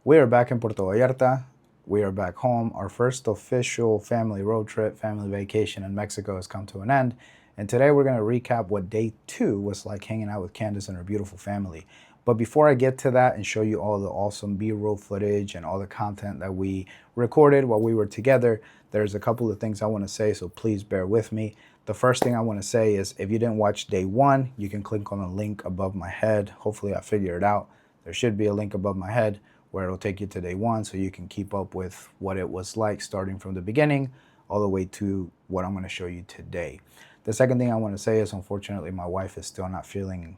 We are back in Puerto Vallarta. We are back home. Our first official family road trip, family vacation in Mexico has come to an end. And today we're going to recap what day 2 was like hanging out with Candace and her beautiful family. But before I get to that and show you all the awesome B-roll footage and all the content that we recorded while we were together, there's a couple of things I want to say, so please bear with me. The first thing I want to say is if you didn't watch day 1, you can click on the link above my head. Hopefully I figure it out. There should be a link above my head where it'll take you to day 1 so you can keep up with what it was like starting from the beginning all the way to what I'm going to show you today. The second thing I want to say is unfortunately my wife is still not feeling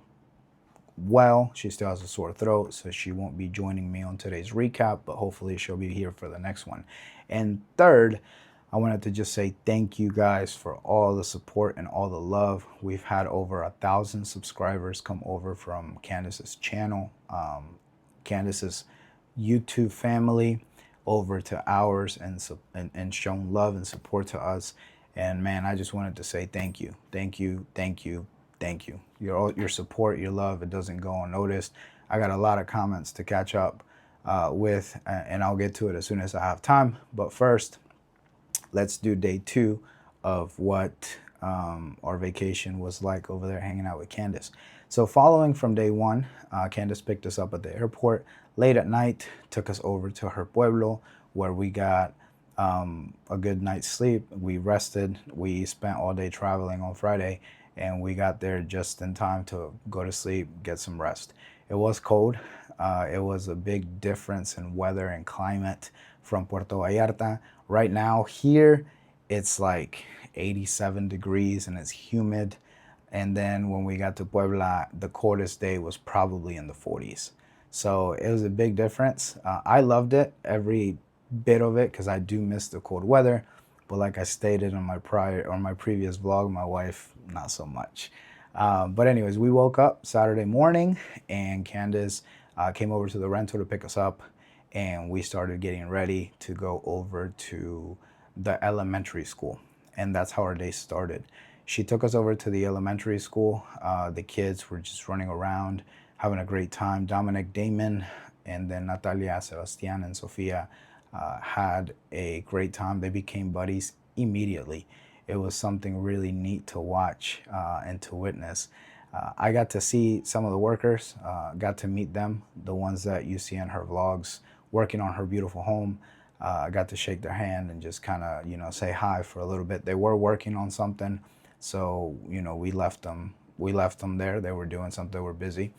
well. She still has a sore throat, so she won't be joining me on today's recap, but hopefully she'll be here for the next one. And third, I wanted to just say thank you guys for all the support and all the love. We've had over 1,000 subscribers come over from Candace's channel, Candace's YouTube family over to ours and shown love and support to us. And man, I just wanted to say thank you. Thank you, thank you, thank you. Your support, your love, it doesn't go unnoticed. I got a lot of comments to catch up with, and I'll get to it as soon as I have time. But first, let's do day 2 of what our vacation was like over there hanging out with Candace. So following from day 1, Candace picked us up at the airport late at night, took us over to her pueblo where we got a good night's sleep. We rested. We spent all day traveling on Friday, and we got there just in time to go to sleep, get some rest. It was cold. It was a big difference in weather and climate from Puerto Vallarta. Right now here, it's like 87 degrees and it's humid. And then when we got to Puebla, the coldest day was probably in the 40s. So it was a big difference. I loved it, every bit of it, because I do miss the cold weather. But like I stated on my previous vlog, my wife, not so much. But anyways, we woke up Saturday morning and Candace came over to the rental to pick us up. And we started getting ready to go over to the elementary school. And that's how our day started. She took us over to the elementary school. The kids were just running around, having a great time. Dominic, Damon, and then Natalia, Sebastian, and Sofia had a great time. They became buddies immediately. It was something really neat to watch and to witness. I got to see some of the workers, got to meet them, the ones that you see in her vlogs, working on her beautiful home. I got to shake their hand and just kind of, say hi for a little bit. They were working on something, so, we left them there. They were doing something, they were busy.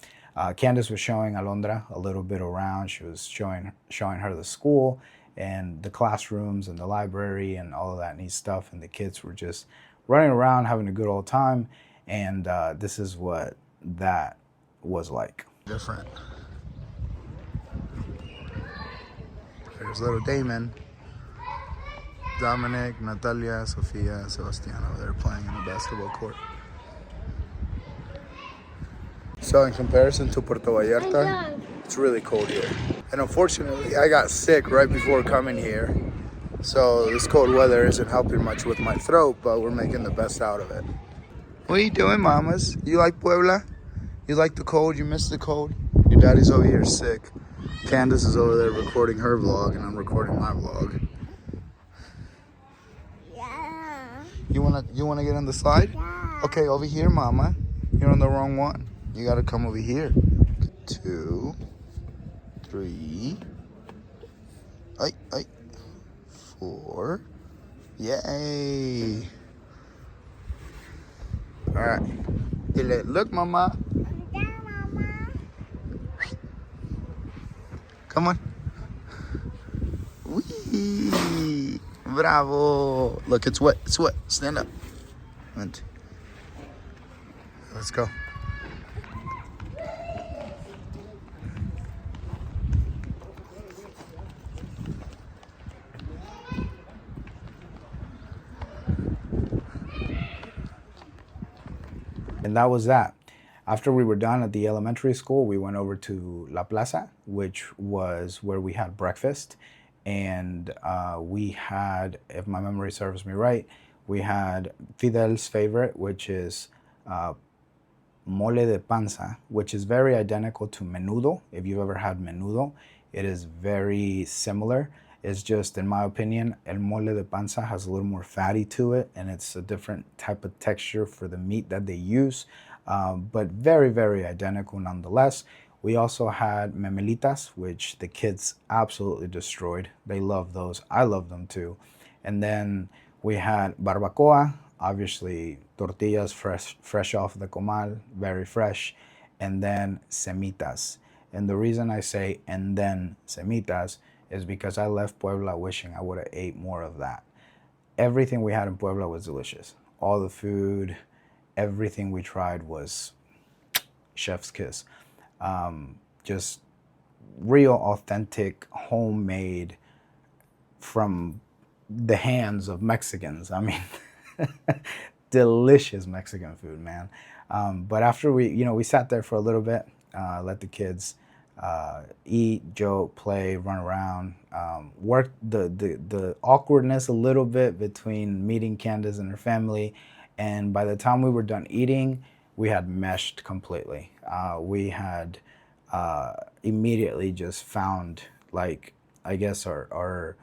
Candace was showing Alondra a little bit around. She was showing her the school and the classrooms and the library and all of that neat stuff. And the kids were just running around, having a good old time. And this is what that was like. Different. There's little Damon, Dominic, Natalia, Sofia, Sebastian over there playing in the basketball court. So in comparison to Puerto Vallarta, it's really cold here. And unfortunately, I got sick right before coming here. So this cold weather isn't helping much with my throat, but we're making the best out of it. What are you doing, mamas? You like Puebla? You like the cold? You miss the cold? Your daddy's over here sick. Candace is over there recording her vlog, and I'm recording my vlog. Yeah. You wanna get on the slide? Yeah. Okay, over here, mama. You're on the wrong one. You gotta come over here. 2, 3. 4. Yay! All right. Look, mama. Yeah, Mama. Come on. Whee! Bravo! Look, it's wet. It's wet. Stand up. 1, 2. Let's go. And that was that. After we were done at the elementary school, we went over to La Plaza, which was where we had breakfast. And we had, if my memory serves me right, we had Fidel's favorite, which is mole de panza, which is very identical to menudo. If you've ever had menudo, It is very similar. It's just, in my opinion, el mole de panza has a little more fatty to it, and it's a different type of texture for the meat that they use, but very, very identical nonetheless. We also had memelitas, which the kids absolutely destroyed. They love those. I love them too. And then we had barbacoa, obviously tortillas fresh off the comal, very fresh. And then semitas. And the reason I say and then semitas is because I left Puebla wishing I would have ate more of that. Everything we had in Puebla was delicious. All the food, everything we tried was chef's kiss. Just real, authentic, homemade from the hands of Mexicans. I mean, delicious Mexican food, man. But after we sat there for a little bit, let the kids eat, joke, play, run around, work the awkwardness a little bit between meeting Candace and her family. And by the time we were done eating, we had meshed completely. We had immediately just found, like, I guess our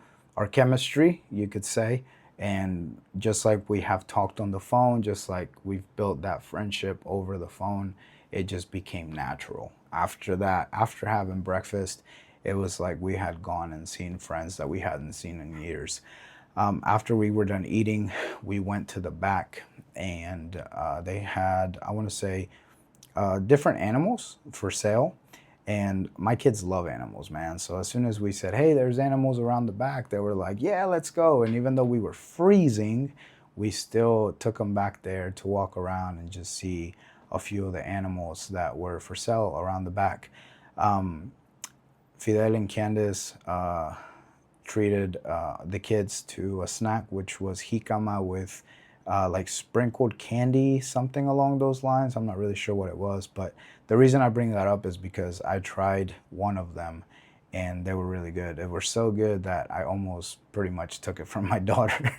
chemistry, you could say. And just like we have talked on the phone, just like we've built that friendship over the phone, it just became natural. After that, after having breakfast, it was like we had gone and seen friends that we hadn't seen in years. After we were done eating, we went to the back, and they had, I want to say, different animals for sale. And my kids love animals, man. So as soon as we said, hey, there's animals around the back, they were like, yeah, let's go. And even though we were freezing, we still took them back there to walk around and just see a few of the animals that were for sale around the back. Fidel and Candace treated the kids to a snack, which was jicama with like sprinkled candy, something along those lines. I'm not really sure what it was, but the reason I bring that up is because I tried one of them and they were really good. They were so good that I almost pretty much took it from my daughter,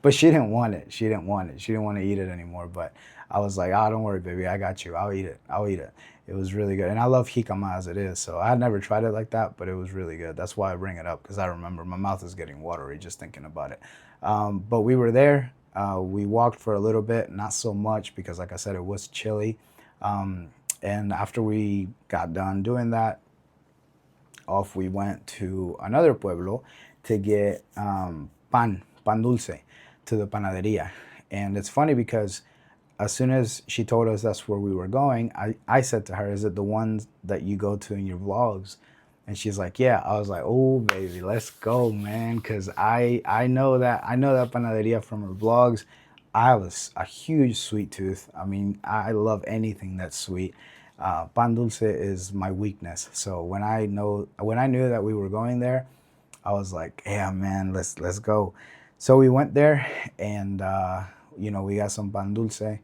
but she didn't want it. She didn't want it. She didn't want to eat it anymore, but I was like, oh, don't worry, baby. I got you. I'll eat it. I'll eat it. It was really good. And I love jicama as it is, so I had never tried it like that, but it was really good. That's why I bring it up, because I remember my mouth is getting watery just thinking about it. But we were there. We walked for a little bit, not so much because, like I said, it was chilly. And after we got done doing that, off we went to another pueblo to get pan dulce, to the panaderia. And it's funny because as soon as she told us that's where we were going, I said to her, is it the ones that you go to in your vlogs? And she's like, yeah. I was like, oh, baby, let's go, man. Because I know that panaderia from her vlogs. I was a huge sweet tooth. I mean, I love anything that's sweet. Pan dulce is my weakness. So when I knew that we were going there, I was like, yeah, man, let's go. So we went there, and we got some pan dulce.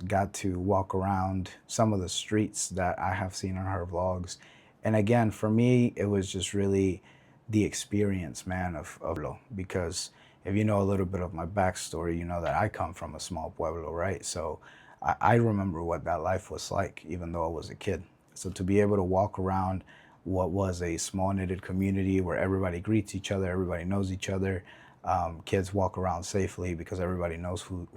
Got to walk around some of the streets that I have seen on her vlogs. And again, for me, it was just really the experience, man, of Pueblo. Because if you know a little bit of my backstory, you know that I come from a small pueblo, right? So I remember what that life was like, even though I was a kid. So to be able to walk around what was a small knitted community where everybody greets each other, everybody knows each other, kids walk around safely because everybody knows who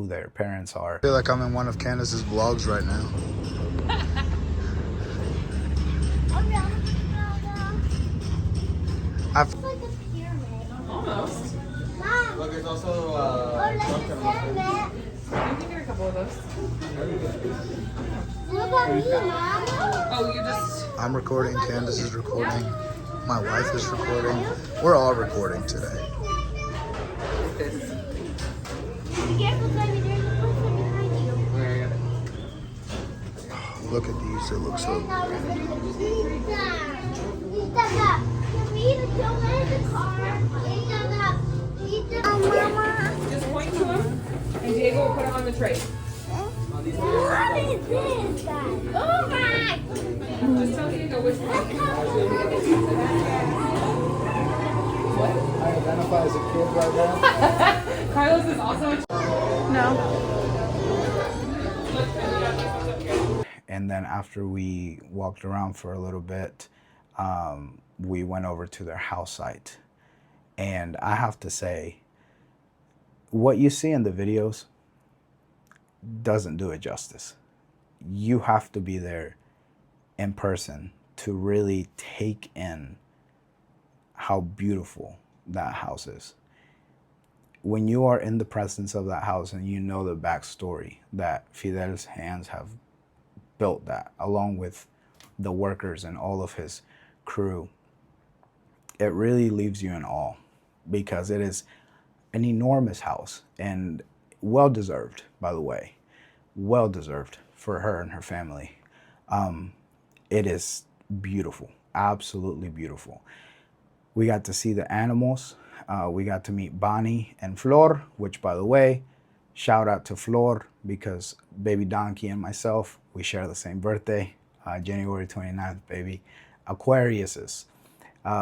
their parents are. I feel like I'm in one of Candace's vlogs right now. It's like a pyramid. Almost. Mom, Look, it's also like a pyramid. You can get a couple of those. What about me, Mom? Oh, you just... I'm recording, Candace is recording, my wife is recording. We're all recording today. This. Be careful, baby. There's a person behind you. Where are you? Look at these, they look so Just point to him, and Diego will put it on the tray. What is this, guys? Oh my! Just tell Diego which one. I identify as a kid right now. Carlos is also a... No. And then after we walked around for a little bit, we went over to their house site. And I have to say, what you see in the videos doesn't do it justice. You have to be there in person to really take in how beautiful that house is. When you are in the presence of that house and you know the backstory that Fidel's hands have built that, along with the workers and all of his crew, it really leaves you in awe, because it is an enormous house, and well deserved, by the way, well deserved for her and her family. It is beautiful, absolutely beautiful. We got to see the animals. We got to meet Bonnie and Flor, which, by the way, shout out to Flor, because baby Donkey and myself, we share the same birthday, January 29th, baby. Aquariuses.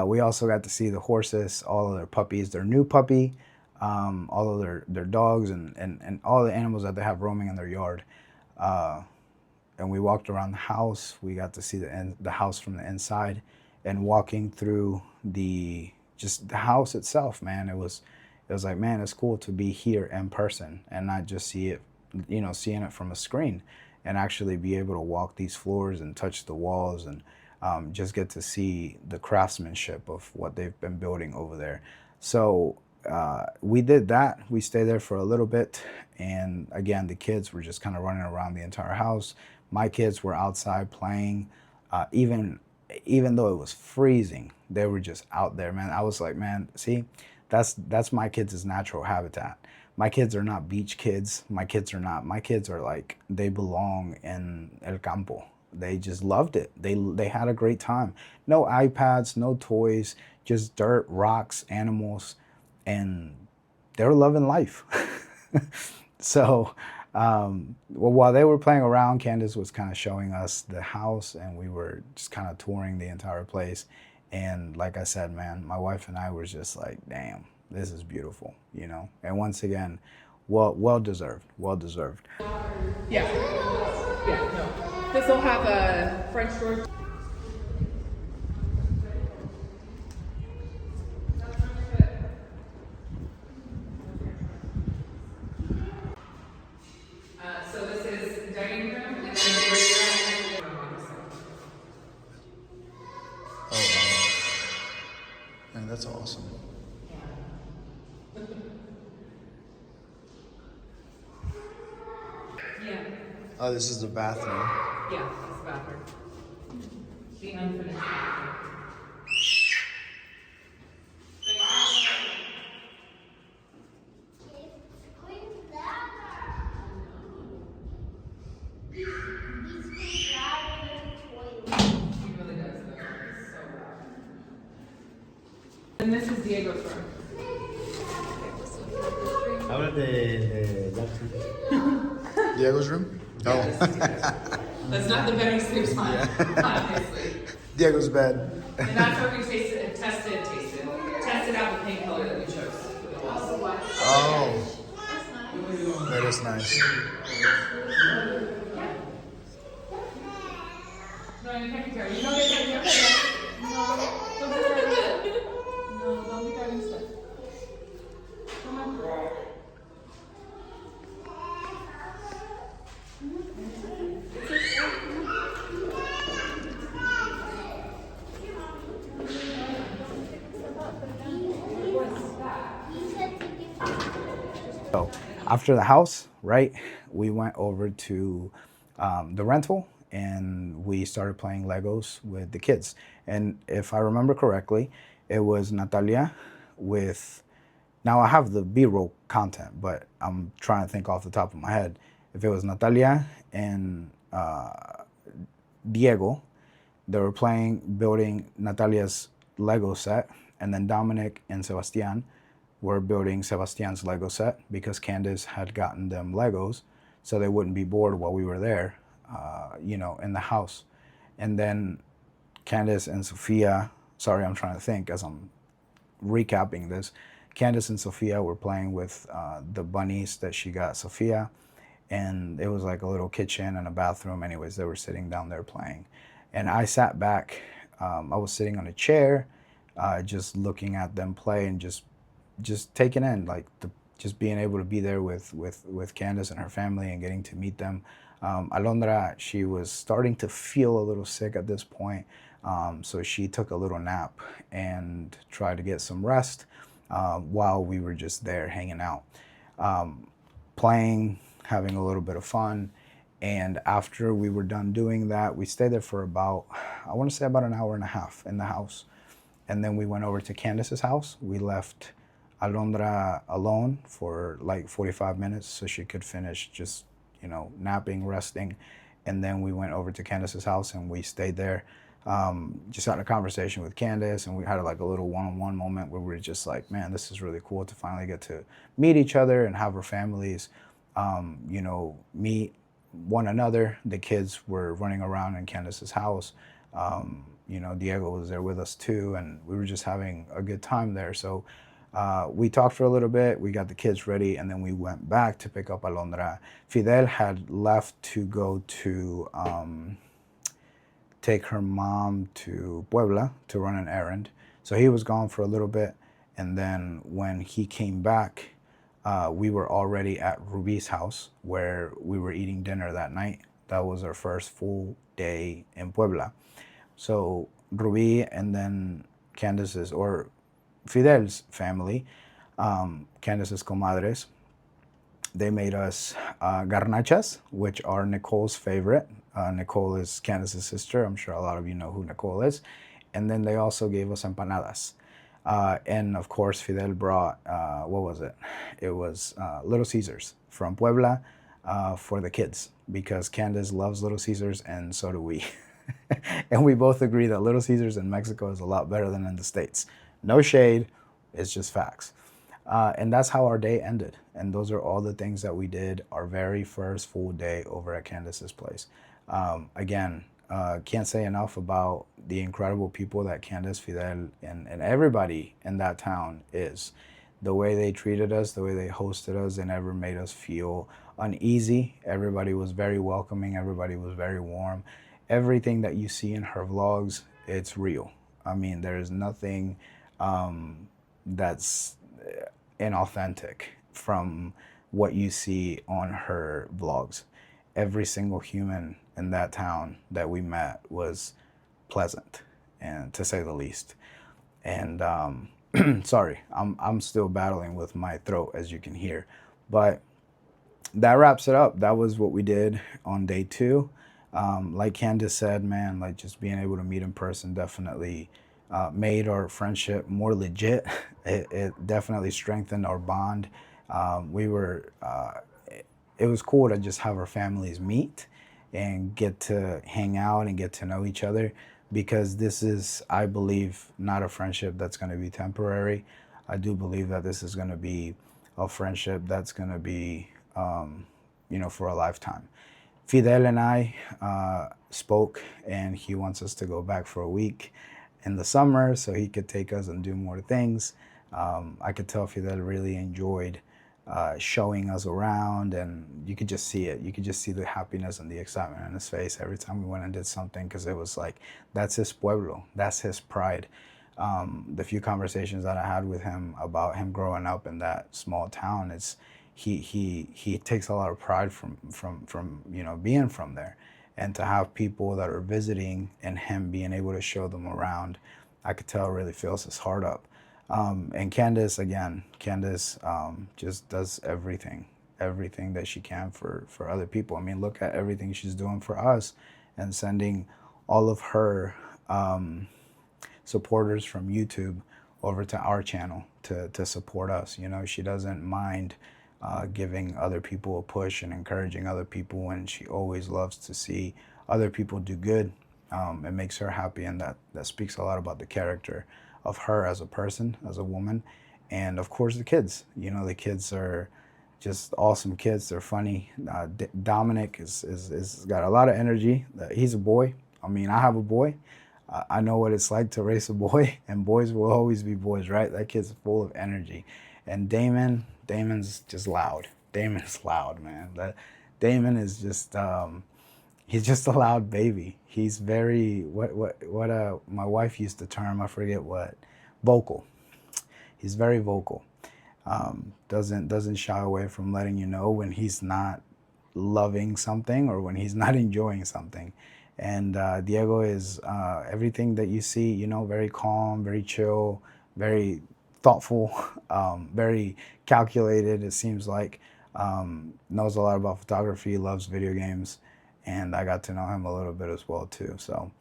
We also got to see the horses, all of their puppies, their new puppy, all of their dogs, and all the animals that they have roaming in their yard. And we walked around the house. We got to see the house from the inside, and walking through the house itself, man, it was like, man, it's cool to be here in person and not just see it, seeing it from a screen, and actually be able to walk these floors and touch the walls, and just get to see the craftsmanship of what they've been building over there. So we did that. We stayed there for a little bit, and again, the kids were just kind of running around the entire house. My kids were outside playing, even though it was freezing, they were just out there, man. I was like, man, see, that's my kids' natural habitat. My kids are not beach kids. My kids are like, they belong in El Campo. They just loved it. They had a great time. No iPads, no toys, just dirt, rocks, animals, and they were loving life. So while they were playing around, Candace was kind of showing us the house, and we were just kind of touring the entire place. And like I said, man, my wife and I were just like, damn, this is beautiful, And once again, well deserved, well deserved. Yeah. Yeah, no. This will have a French door. So this is dining room, and then there's on this side. Oh, wow. Man, that's awesome. Yeah. Oh, this is the bathroom. Yeah, that's the bathroom. The unfinished bathroom. He really does, though. It's so loud. And this is Diego's room. Habla de Diego's room? Yes, yes. That's not the bed he sleeps on, obviously. Diego's bed. And that's where we tested out the paint color that we chose for the walls. Oh, that is nice. No, you can't be careful. You don't get careful. No, don't be careful. No, don't be careful stuff. Come on. So after the house, right, we went over to the rental, and we started playing Legos with the kids. And if I remember correctly, it was Natalia with, now I have the B-roll content, but I'm trying to think off the top of my head. If it was Natalia and Diego, they were building Natalia's Lego set, and then Dominic and Sebastian were building Sebastian's Lego set, because Candace had gotten them Legos so they wouldn't be bored while we were there, in the house. And then Candace and Sophia, sorry, I'm trying to think as I'm recapping this. Candace and Sophia were playing with the bunnies that she got Sophia, and it was like a little kitchen and a bathroom. Anyways, they were sitting down there playing. And I sat back I was sitting on a chair, just looking at them play and just taking in like just being able to be there with Candace and her family and getting to meet them. Alondra, she was starting to feel a little sick at this point, so she took a little nap and tried to get some rest while we were just there hanging out, playing, having a little bit of fun. And after we were done doing that, we stayed there for about, I want to say about an hour and a half in the house. And then we went over to Candace's house. We left Alondra alone for like 45 minutes so she could finish just, napping, resting. And then we went over to Candace's house and we stayed there. Just had a conversation with Candace, and we had like a little one-on-one moment where we were just like, man, this is really cool to finally get to meet each other and have our families, meet one another. The kids were running around in Candace's house. Diego was there with us too, and we were just having a good time there. So we talked for a little bit, we got the kids ready, and then we went back to pick up Alondra. Fidel had left to go to take her mom to Puebla to run an errand. So he was gone for a little bit, and then when he came back, we were already at Ruby's house where we were eating dinner that night. That was our first full day in Puebla. So Ruby and then Candace's, or Fidel's family, Candace's comadres, they made us garnachas, which are Nicole's favorite. Nicole is Candace's sister. I'm sure a lot of you know who Nicole is. And then they also gave us empanadas. And of course, Fidel brought, what was it? It was Little Caesars from Puebla for the kids, because Candace loves Little Caesars and so do we. And we both agree that Little Caesars in Mexico is a lot better than in the States. No shade, it's just facts. And that's how our day ended. And those are all the things that we did our very first full day over at Candace's place. Again, can't say enough about the incredible people that Candace, Fidel, and everybody in that town is. The way they treated us, the way they hosted us, they never made us feel uneasy. Everybody was very welcoming. Everybody was very warm. Everything that you see in her vlogs, it's real. I mean, there is nothing that's inauthentic from what you see on her vlogs. Every single human in that town that we met was pleasant, and to say the least. And sorry, I'm still battling with my throat, as you can hear. But that wraps it up. That was what we did on day 2. Like Candace said, man, like just being able to meet in person definitely made our friendship more legit. It definitely strengthened our bond. It was cool to just have our families meet and get to hang out and get to know each other, because this is, I believe, not a friendship that's going to be temporary. I do believe that this is going to be a friendship that's going to be, for a lifetime. Fidel and I spoke, and he wants us to go back for a week in the summer so he could take us and do more things. I could tell Fidel really enjoyed showing us around, and you could just see it. You could just see the happiness and the excitement on his face every time we went and did something, because it was like, that's his pueblo, that's his pride. The few conversations that I had with him about him growing up in that small town, it's he takes a lot of pride from being from there, and to have people that are visiting and him being able to show them around, I could tell really fills his heart up. And Candace just does everything that she can for other people. I mean, look at everything she's doing for us, and sending all of her supporters from YouTube over to our channel to support us. She doesn't mind giving other people a push and encouraging other people, and she always loves to see other people do good. It makes her happy, and that speaks a lot about the character of her as a person, as a woman. And of course the kids. The kids are just awesome kids. They're funny. Dominic is got a lot of energy. He's a boy. I mean, I have a boy. I know what it's like to raise a boy, and boys will always be boys, right? That kid's full of energy. And Damon's just loud. Damon's loud, man. Damon is just He's just a loud baby. He's very what my wife used the term, I forget what, vocal. He's very vocal. Doesn't shy away from letting you know when he's not loving something or when he's not enjoying something. And Diego is everything that you see, you know, very calm, very chill, very thoughtful, very calculated. It seems like knows a lot about photography, loves video games, and I got to know him a little bit as well too. So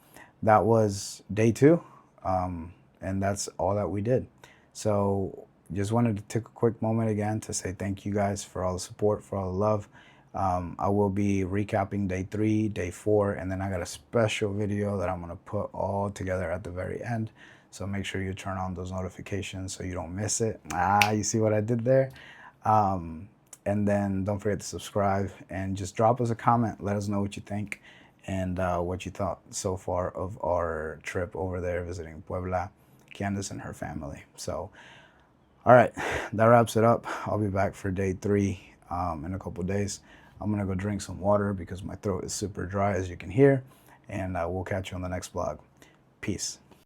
that was day 2, and that's all that we did. So just wanted to take a quick moment again to say thank you guys for all the support, for all the love. I will be recapping day 3, day 4, and then I got a special video that I'm gonna put all together at the very end. So make sure you turn on those notifications so you don't miss it. You see what I did there? And then don't forget to subscribe and just drop us a comment. Let us know what you think and what you thought so far of our trip over there visiting Puebla, Candace and her family. So, all right, that wraps it up. I'll be back for day 3 in a couple days. I'm gonna go drink some water because my throat is super dry, as you can hear, and we'll catch you on the next vlog. Peace.